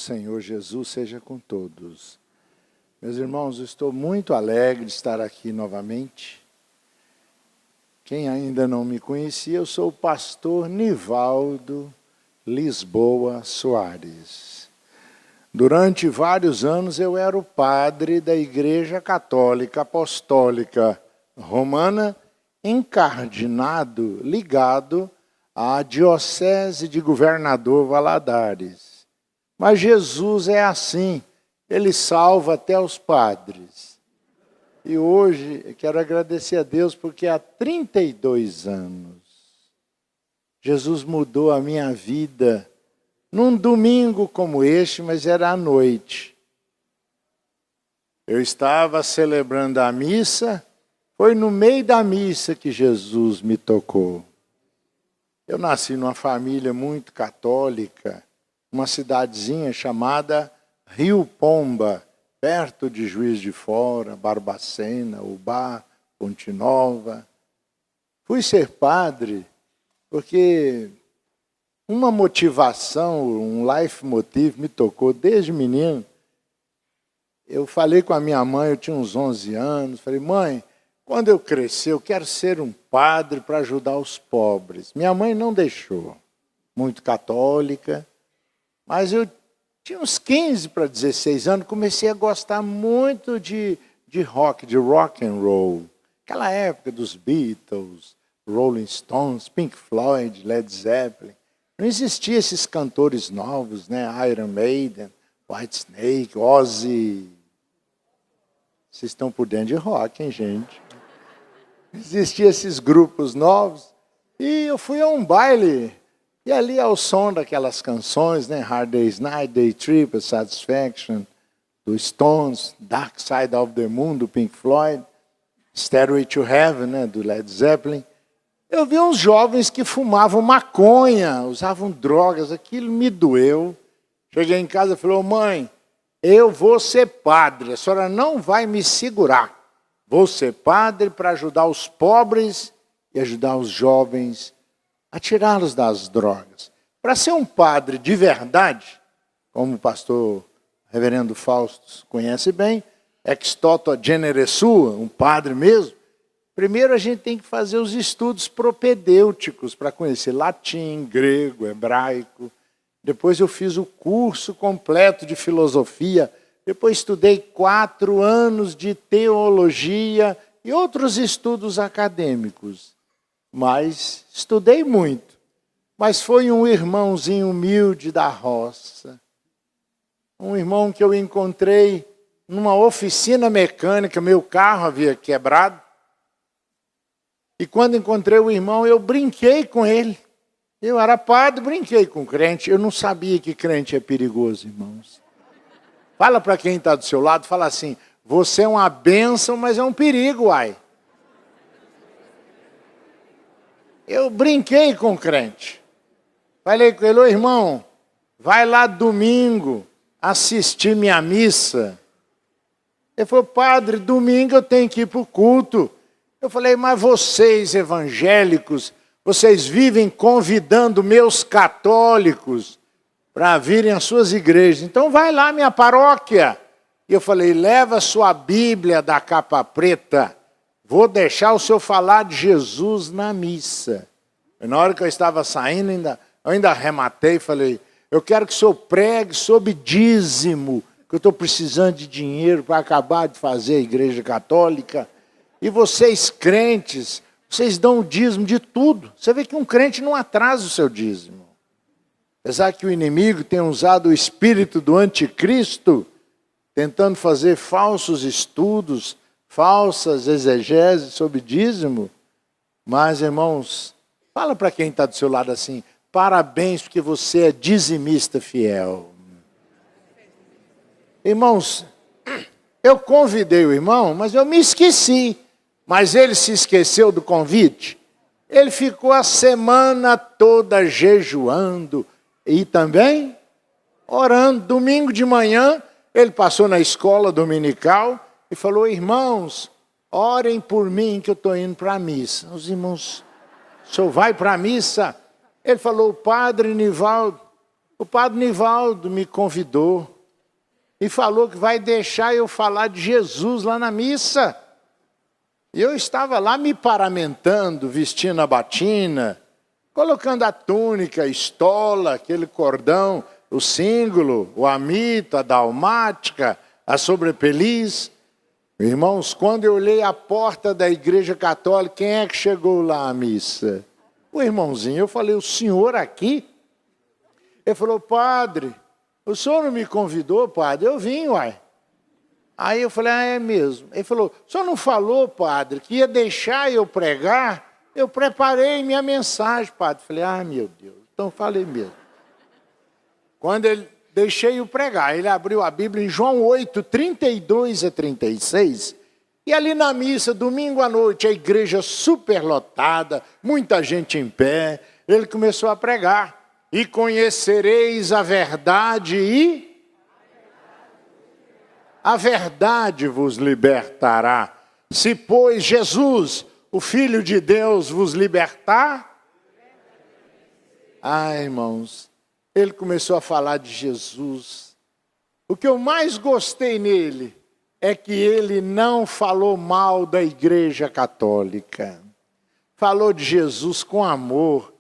Senhor Jesus seja com todos. Meus irmãos, eu estou muito alegre de estar aqui novamente. Quem ainda não me conhecia, eu sou o pastor Nivaldo Lisboa Soares. Durante vários anos eu era o padre da Igreja Católica Apostólica Romana, encardinado, ligado à Diocese de Governador Valadares. Mas Jesus é assim, Ele salva até os padres. E hoje eu quero agradecer a Deus porque há 32 anos Jesus mudou a minha vida num domingo como este, mas era à noite. Eu estava celebrando a missa, foi no meio da missa que Jesus me tocou. Eu nasci numa família muito católica, uma cidadezinha chamada Rio Pomba, perto de Juiz de Fora, Barbacena, Ubá, Ponte Nova. Fui ser padre porque uma motivação, um life motive me tocou desde menino. Eu falei com a minha mãe, eu tinha uns 11 anos, falei, mãe, quando eu crescer eu quero ser um padre para ajudar os pobres. Minha mãe não deixou, muito católica, mas eu tinha uns 15 para 16 anos, comecei a gostar muito de rock, de rock and roll. Aquela época dos Beatles, Rolling Stones, Pink Floyd, Led Zeppelin. Não existiam esses cantores novos, né? Iron Maiden, Whitesnake, Ozzy. Vocês estão por dentro de rock, hein, gente? Existiam esses grupos novos. E eu fui a um baile. E ali ao som daquelas canções, né? Hard Day's Night, Day Trip, Satisfaction, do Stones, Dark Side of the Moon, do Pink Floyd, Stairway to Heaven, né? Do Led Zeppelin. Eu vi uns jovens que fumavam maconha, usavam drogas, aquilo me doeu. Cheguei em casa e falei, mãe, eu vou ser padre, a senhora não vai me segurar. Vou ser padre para ajudar os pobres e ajudar os jovens a tirá-los das drogas. Para ser um padre de verdade, como o pastor reverendo Fausto conhece bem, ex toto genere sua, um padre mesmo, primeiro a gente tem que fazer os estudos propedêuticos para conhecer latim, grego, hebraico. Depois eu fiz o curso completo de filosofia. Depois estudei 4 anos de teologia e outros estudos acadêmicos. Mas estudei muito. Mas foi um irmãozinho humilde da roça. Um irmão que eu encontrei numa oficina mecânica. Meu carro havia quebrado. E quando encontrei o irmão, eu brinquei com ele. Eu era padre, brinquei com crente. Eu não sabia que crente é perigoso, irmãos. Fala para quem está do seu lado, fala assim, você é uma bênção, mas é um perigo, uai. Eu brinquei com crente. Falei com ele, ô irmão, vai lá domingo assistir minha missa. Ele falou, padre, domingo eu tenho que ir para o culto. Eu falei, mas vocês evangélicos, vocês vivem convidando meus católicos para virem às suas igrejas. Então vai lá, minha paróquia. E eu falei, leva a sua Bíblia da capa preta. Vou deixar o senhor falar de Jesus na missa. E na hora que eu estava saindo, eu ainda arrematei e falei, eu quero que o senhor pregue sobre dízimo, que eu estou precisando de dinheiro para acabar de fazer a igreja católica. E vocês crentes, vocês dão o dízimo de tudo. Você vê que um crente não atrasa o seu dízimo. Apesar que o inimigo tem usado o espírito do anticristo, tentando fazer falsos estudos, falsas exegeses sobre dízimo. Mas, irmãos, fala para quem está do seu lado assim, parabéns porque você é dizimista fiel. Irmãos, eu convidei o irmão, mas eu me esqueci. Mas ele se esqueceu do convite. Ele ficou a semana toda jejuando e também orando. Domingo de manhã, ele passou na escola dominical e falou, irmãos, orem por mim que eu estou indo para a missa. Os irmãos, o senhor vai para a missa? Ele falou, padre Nivaldo, O padre Nivaldo me convidou e falou que vai deixar eu falar de Jesus lá na missa. E eu estava lá me paramentando, vestindo a batina, colocando a túnica, a estola, aquele cordão, o símbolo, o amito, a dalmática, a sobrepeliz. Irmãos, quando eu olhei a porta da igreja católica, quem é que chegou lá à missa? O irmãozinho. Eu falei, o senhor aqui? Ele falou, padre, o senhor não me convidou, padre? Eu vim, uai. Aí eu falei, é mesmo. Ele falou, o senhor não falou, padre, que ia deixar eu pregar? Eu preparei minha mensagem, padre. Falei, meu Deus, então falei mesmo. Quando ele deixei-o pregar, ele abriu a Bíblia em João 8, 32 a 36, e ali na missa, domingo à noite, a igreja superlotada, muita gente em pé, ele começou a pregar. E conhecereis a verdade e a verdade vos libertará. Se, pois, Jesus, o Filho de Deus, vos libertar... irmãos, ele começou a falar de Jesus. O que eu mais gostei nele é que ele não falou mal da Igreja Católica. Falou de Jesus com amor.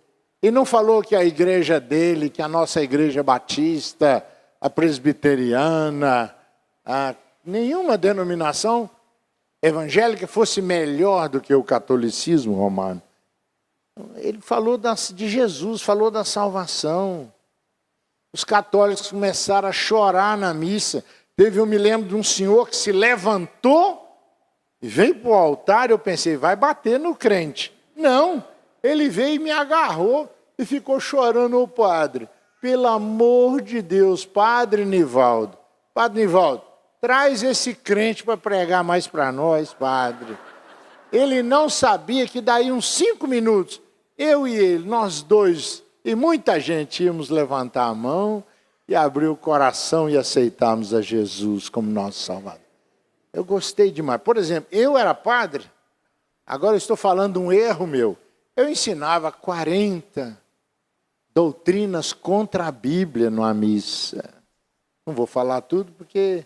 E não falou que a igreja dele, que a nossa igreja batista, a presbiteriana, nenhuma denominação evangélica fosse melhor do que o catolicismo romano. Ele falou de Jesus, falou da salvação. Os católicos começaram a chorar na missa. Eu me lembro de um senhor que se levantou e veio para o altar. Eu pensei, vai bater no crente. Não. Ele veio e me agarrou e ficou chorando o padre. Pelo amor de Deus, padre Nivaldo. Padre Nivaldo, traz esse crente para pregar mais para nós, padre. Ele não sabia que daí uns 5 minutos, eu e ele, nós dois, e muita gente íamos levantar a mão e abrir o coração e aceitarmos a Jesus como nosso Salvador. Eu gostei demais. Por exemplo, eu era padre, agora eu estou falando um erro meu. Eu ensinava 40 doutrinas contra a Bíblia numa missa. Não vou falar tudo porque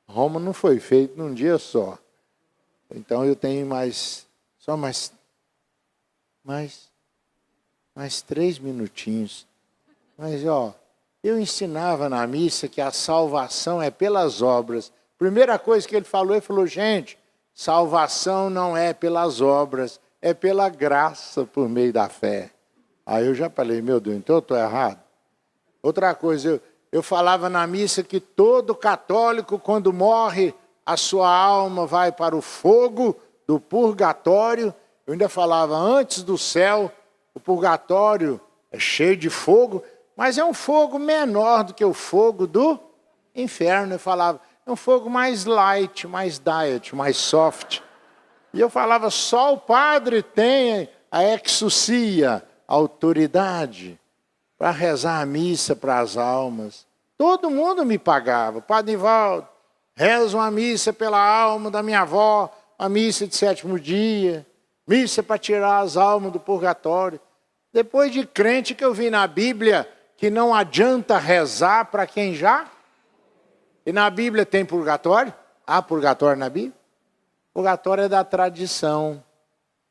Roma não foi feita num dia só. Então eu tenho mais 3 minutinhos. Mas eu ensinava na missa que a salvação é pelas obras. Primeira coisa que ele falou, gente, salvação não é pelas obras, é pela graça por meio da fé. Aí eu já falei, meu Deus, então eu estou errado. Outra coisa, eu falava na missa que todo católico, quando morre, a sua alma vai para o fogo do purgatório. Eu ainda falava, antes do céu, o purgatório é cheio de fogo, mas é um fogo menor do que o fogo do inferno. Eu falava, é um fogo mais light, mais diet, mais soft. E eu falava, só o padre tem a exousia, a autoridade, para rezar a missa para as almas. Todo mundo me pagava. Padre Nivaldo, reza uma missa pela alma da minha avó, a missa de 7º dia, missa para tirar as almas do purgatório. Depois de crente que eu vi na Bíblia que não adianta rezar para quem já... E na Bíblia tem purgatório? Há purgatório na Bíblia? Purgatório é da tradição.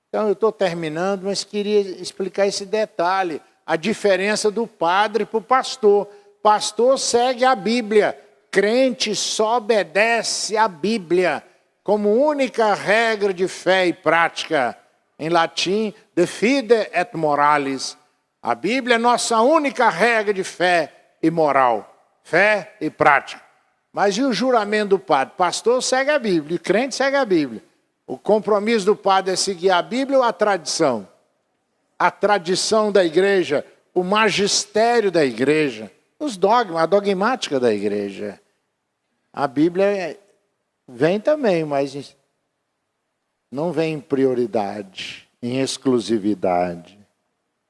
Então eu estou terminando, mas queria explicar esse detalhe. A diferença do padre para o pastor. Pastor segue a Bíblia. Crente só obedece a Bíblia como única regra de fé e prática. Em latim, de fide et moralis. A Bíblia é nossa única regra de fé e moral. Fé e prática. Mas e o juramento do padre? Pastor segue a Bíblia, e crente segue a Bíblia. O compromisso do padre é seguir a Bíblia ou a tradição? A tradição da igreja, o magistério da igreja, os dogmas, a dogmática da igreja. A Bíblia vem também, mas não vem em prioridade, em exclusividade.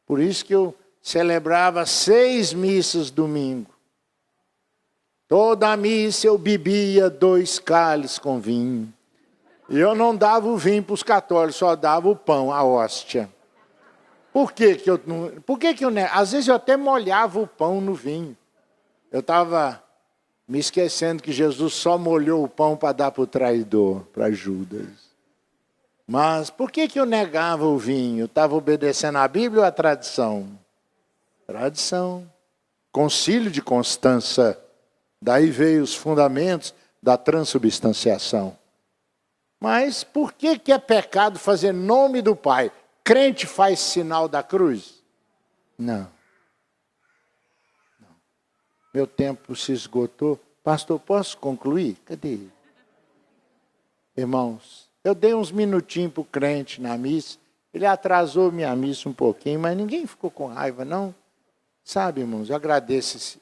Por isso que eu celebrava 6 missas domingo. Toda a missa eu bebia 2 cálices com vinho. E eu não dava o vinho para os católicos, só dava o pão, a hóstia. Por que que eu não... Às vezes eu até molhava o pão no vinho. Eu estava me esquecendo que Jesus só molhou o pão para dar para o traidor, para Judas. Mas por que eu negava o vinho? Estava obedecendo a Bíblia ou a tradição? Tradição. Concílio de Constança. Daí veio os fundamentos da transubstanciação. Mas por que é pecado fazer nome do Pai? Crente faz sinal da cruz? Não. Meu tempo se esgotou. Pastor, posso concluir? Cadê? Irmãos, eu dei uns minutinhos para o crente na missa. Ele atrasou minha missa um pouquinho, mas ninguém ficou com raiva, não. Sabe, irmãos, eu agradeço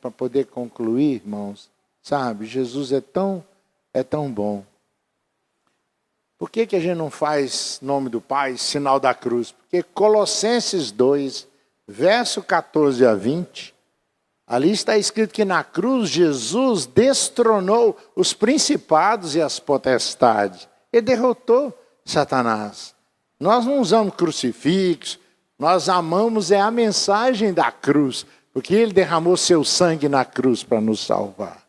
para poder concluir, irmãos. Sabe, Jesus é tão bom. Por que a gente não faz nome do Pai, sinal da cruz? Porque Colossenses 2, verso 14 a 20, ali está escrito que na cruz Jesus destronou os principados e as potestades. Ele derrotou Satanás. Nós não usamos crucifixo, nós amamos a mensagem da cruz, porque ele derramou seu sangue na cruz para nos salvar.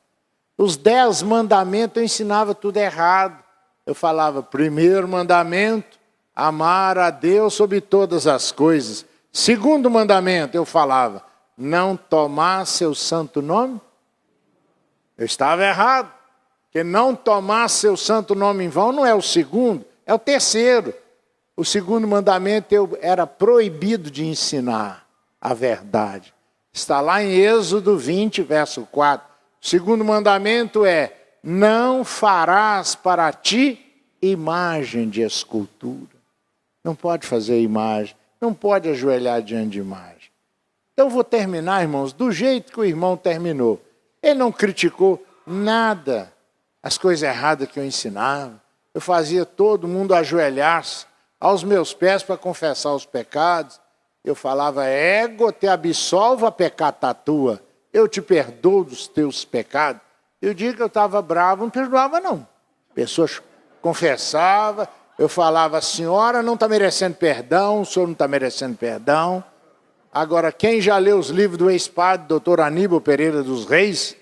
Os 10 mandamentos eu ensinava tudo errado. Eu falava, primeiro mandamento, amar a Deus sobre todas as coisas. Segundo mandamento, eu falava, não tomar seu santo nome. Eu estava errado, porque não tomar seu santo nome em vão não é o segundo, é o terceiro. O segundo mandamento eu era proibido de ensinar a verdade. Está lá em Êxodo 20, verso 4. O segundo mandamento é, não farás para ti imagem de escultura. Não pode fazer imagem, não pode ajoelhar diante de imagem. Então eu vou terminar, irmãos, do jeito que o irmão terminou. Ele não criticou nada, as coisas erradas que eu ensinava. Eu fazia todo mundo ajoelhar-se aos meus pés para confessar os pecados. Eu falava, ego te absolva peccata tua. Eu te perdoo dos teus pecados. E o dia que eu estava bravo, não perdoava não. A pessoa confessava, eu falava, a senhora não está merecendo perdão, o senhor não está merecendo perdão. Agora, quem já leu os livros do ex-padre, doutor Aníbal Pereira dos Reis,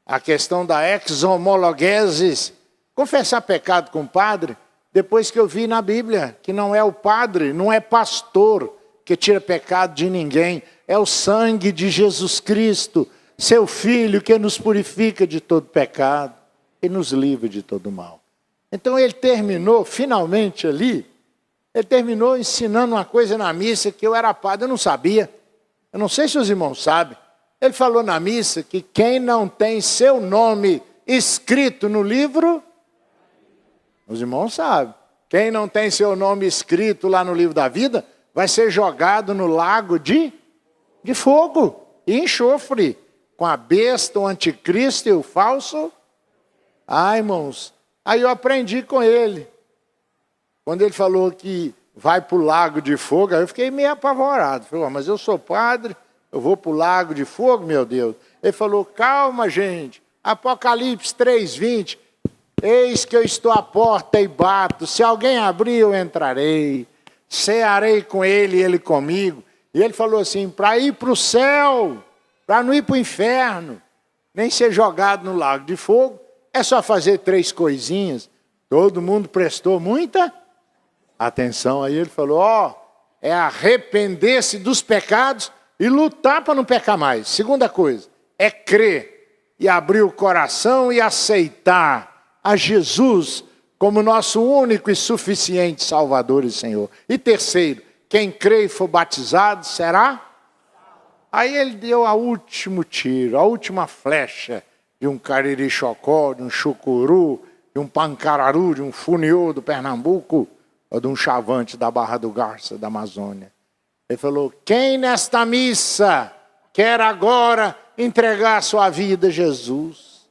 a questão da ex-homologesis, confessar pecado com o padre, depois que eu vi na Bíblia que não é o padre, não é pastor que tira pecado de ninguém, é o sangue de Jesus Cristo, seu Filho, que nos purifica de todo pecado e nos livra de todo mal. Então ele terminou, finalmente ali, ele terminou ensinando uma coisa na missa que eu era padre, eu não sabia. Eu não sei se os irmãos sabem. Ele falou na missa que quem não tem seu nome escrito no livro, os irmãos sabem, quem não tem seu nome escrito lá no livro da vida, vai ser jogado no lago de fogo e enxofre, com a besta, o anticristo e o falso. Ah, irmãos, aí eu aprendi com ele. Quando ele falou que vai para o lago de fogo, aí eu fiquei meio apavorado. Falei, mas eu sou padre, eu vou para o lago de fogo, meu Deus. Ele falou, calma, gente, Apocalipse 3:20, eis que eu estou à porta e bato, se alguém abrir eu entrarei, cearei com ele e ele comigo. E ele falou assim, para ir para o céu, para não ir para o inferno, nem ser jogado no lago de fogo, é só fazer 3 coisinhas. Todo mundo prestou muita atenção. Aí ele falou, é arrepender-se dos pecados e lutar para não pecar mais. Segunda coisa, é crer e abrir o coração e aceitar a Jesus como nosso único e suficiente Salvador e Senhor. E terceiro, quem crê e for batizado será? Aí ele deu o último tiro, a última flecha de um cariri-chocó, de um chucuru, de um pancararu, de um funiô do Pernambuco, ou de um chavante da Barra do Garça, da Amazônia. Ele falou, quem nesta missa quer agora entregar a sua vida a Jesus?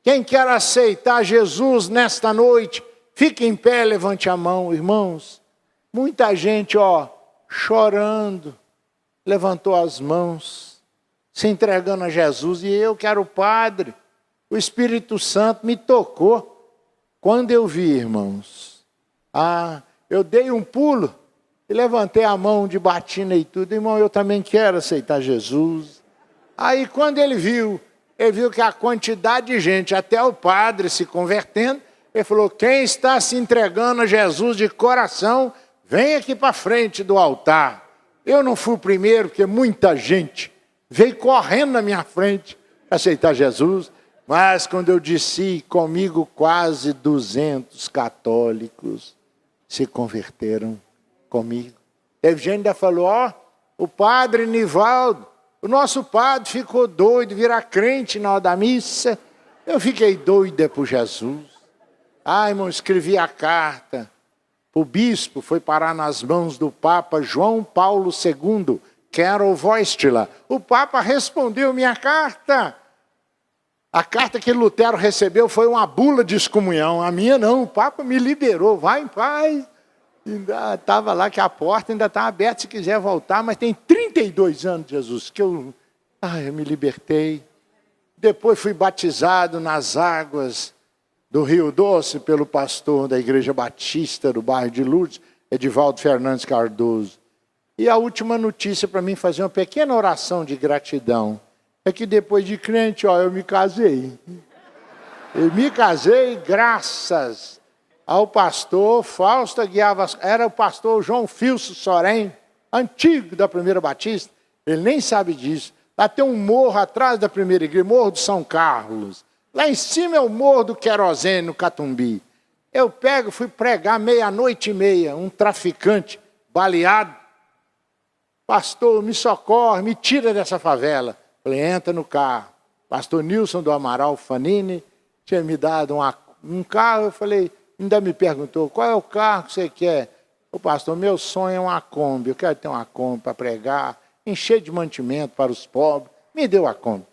Quem quer aceitar Jesus nesta noite, fique em pé, levante a mão, irmãos. Muita gente, chorando, levantou as mãos, se entregando a Jesus. E eu que era o padre, o Espírito Santo me tocou. Quando eu vi, irmãos, eu dei um pulo e levantei a mão de batina e tudo. Irmão, eu também quero aceitar Jesus. Aí quando ele viu que a quantidade de gente, até o padre se convertendo, ele falou, quem está se entregando a Jesus de coração, vem aqui para frente do altar. Eu não fui o primeiro, porque muita gente veio correndo na minha frente para aceitar Jesus. Mas quando eu disse comigo, quase 200 católicos se converteram comigo. Teve gente que ainda falou, o padre Nivaldo, o nosso padre ficou doido, virar crente na hora da missa. Eu fiquei doida por Jesus. Irmão, escrevi a carta. O bispo foi parar nas mãos do Papa João Paulo II, Karol Wojtyła. O Papa respondeu minha carta. A carta que Lutero recebeu foi uma bula de excomunhão. A minha não, o Papa me liberou, vai em paz. Ainda estava lá que a porta ainda está aberta se quiser voltar, mas tem 32 anos, Jesus, que eu me libertei. Depois fui batizado nas águas do Rio Doce pelo pastor da Igreja Batista do bairro de Lourdes, Edivaldo Fernandes Cardoso. E a última notícia para mim fazer uma pequena oração de gratidão é que depois de crente, eu me casei. Eu me casei graças ao pastor Fausto Guiava, era o pastor João Filso Sorém, antigo da Primeira Batista, ele nem sabe disso. Lá tem um morro atrás da primeira igreja, Morro do São Carlos. Lá em cima é o Morro do Querosene, no Catumbi. Eu fui pregar 00:30, um traficante baleado. Pastor, me socorre, me tira dessa favela. Falei, entra no carro. Pastor Nilson do Amaral Fanini tinha me dado um carro. Eu falei, ainda me perguntou, qual é o carro que você quer? O pastor, meu sonho é uma Kombi. Eu quero ter uma Kombi para pregar, encher de mantimento para os pobres. Me deu a Kombi.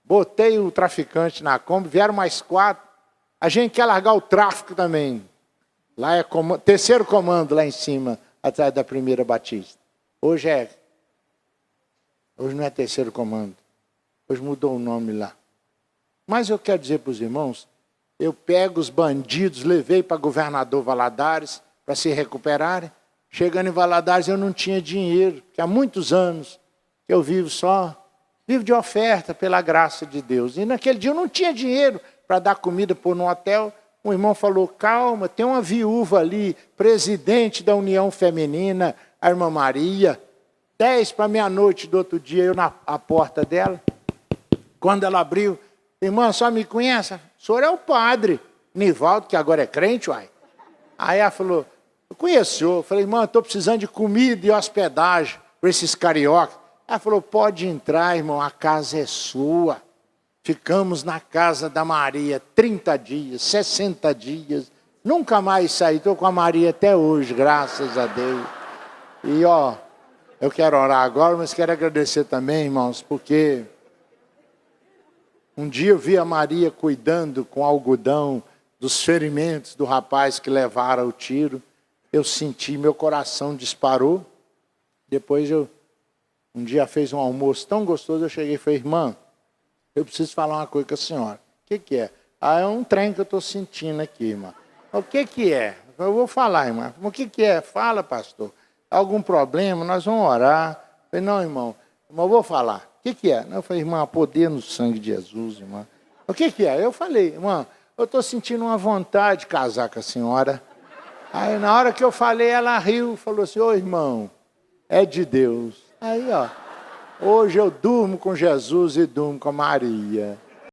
Botei o traficante na Kombi, vieram mais 4. A gente quer largar o tráfico também. Lá é terceiro comando lá em cima, atrás da Primeira Batista. Hoje não é terceiro comando. Hoje mudou o nome lá. Mas eu quero dizer para os irmãos, eu pego os bandidos, levei para governador Valadares para se recuperarem. Chegando em Valadares eu não tinha dinheiro, que há muitos anos eu vivo de oferta pela graça de Deus. E naquele dia eu não tinha dinheiro para dar comida por um hotel. Um irmão falou, calma, tem uma viúva ali, presidente da União Feminina, a irmã Maria. 10 para meia-noite do outro dia, eu na porta dela. Quando ela abriu, irmã, só me conhece? O senhor é o padre Nivaldo, que agora é crente, uai. Aí ela falou, eu conheço o senhor. Eu falei, irmã, estou precisando de comida e hospedagem para esses cariocas. Ela falou, pode entrar, irmão, a casa é sua. Ficamos na casa da Maria 30 dias, 60 dias. Nunca mais saí, estou com a Maria até hoje, graças a Deus. E eu quero orar agora, mas quero agradecer também, irmãos, porque um dia eu vi a Maria cuidando com algodão dos ferimentos do rapaz que levara o tiro. Eu senti, meu coração disparou. Depois um dia fez um almoço tão gostoso, eu cheguei e falei, irmã, eu preciso falar uma coisa com a senhora. O que é? É um trem que eu estou sentindo aqui, irmã. O que é? Eu vou falar, irmã. O que é? Fala, pastor. Algum problema? Nós vamos orar. Eu falei, não, irmão, eu vou falar. O que é? Eu falei, irmã, poder no sangue de Jesus, irmã. O que é? Eu falei, irmã, eu estou sentindo uma vontade de casar com a senhora. Aí, na hora que eu falei, ela riu, falou assim, ô irmão, é de Deus. Aí, hoje eu durmo com Jesus e durmo com Maria.